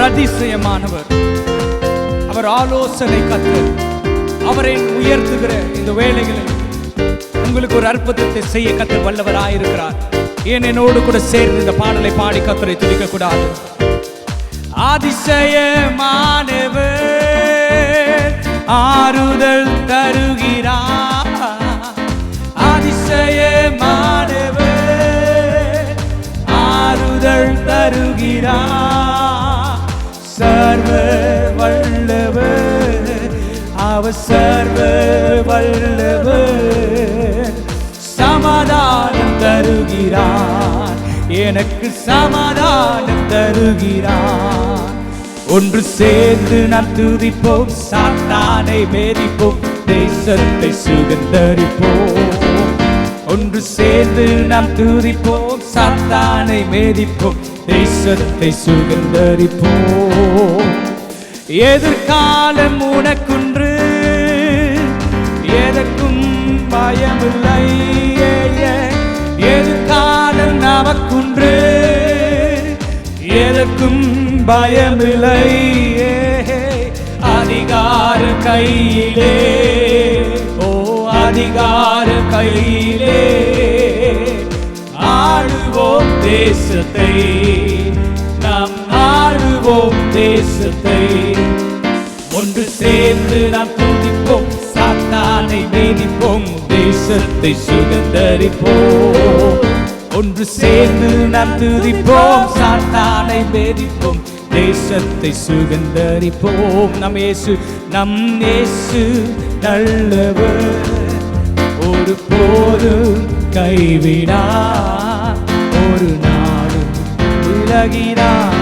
அதிசயமானவர். அவர் ஆலோசனை கர்த்தர். அவரை உயர்த்துகிற இந்த வேளைகளில் உங்களுக்கு ஒரு அற்புதத்தை செய்ய கர்த்தர் வல்லவராயிருக்கிறார். ஏன் என்னோடு கூட சேர்ந்து இந்த பாடலை பாடி கர்த்தரை துதிக்க கூடாது? அதிசயமானவர் ஆறுதல் தருகிறார். அதிசயமானவர் ஆறுதல் தருகிறார். சர்வ வல்லவர் அவர், சர்வ வல்லவர். சமாதானம் தருகிறார், எனக்கு சமாதானம் தருகிறார். ஒன்று சேர்ந்து நாம் துதிப்போம், சாத்தானை மேதிப்போம், தேசத்தை சுகந்தரிப்போம். ஒன்று சேர்ந்து நாம் துதிப்போம், சாத்தானை மேதிப்போம், தேசத்தை சுகந்தரிப்போம். எதிர்காலம் உனக்குன்று, எதற்கும் பயமில்லை. எதிர்காலம் நமக்குன்று, எதற்கும் பயமில்லை. அதிகார கையிலே, ஓ அதிகார கையிலே ஆளுவோம் தேசத்தை, நாம் ஆளுவோம் தேசத்தை. ஒன்று சேர்ந்து நாம் துதிப்போம், சாத்தானை மேதிப்போம், தேசத்தை சுகந்தரிப்போம். ஒன்று சேர்ந்து நாம் துதிப்போம், சாத்தானை மேதிப்போம், தேசத்தை சுகந்தரிப்போம். நம் இயேசு நல்லவர், ஒரு போதும் கைவிடார், ஒரு நாளும் விலகினார்.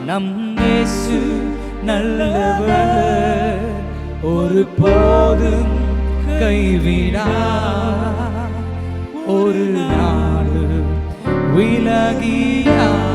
நம் இயேசு நல்லவர், ஒரு போதும் கைவிடார், ஒரு நாளும் விலகினார்.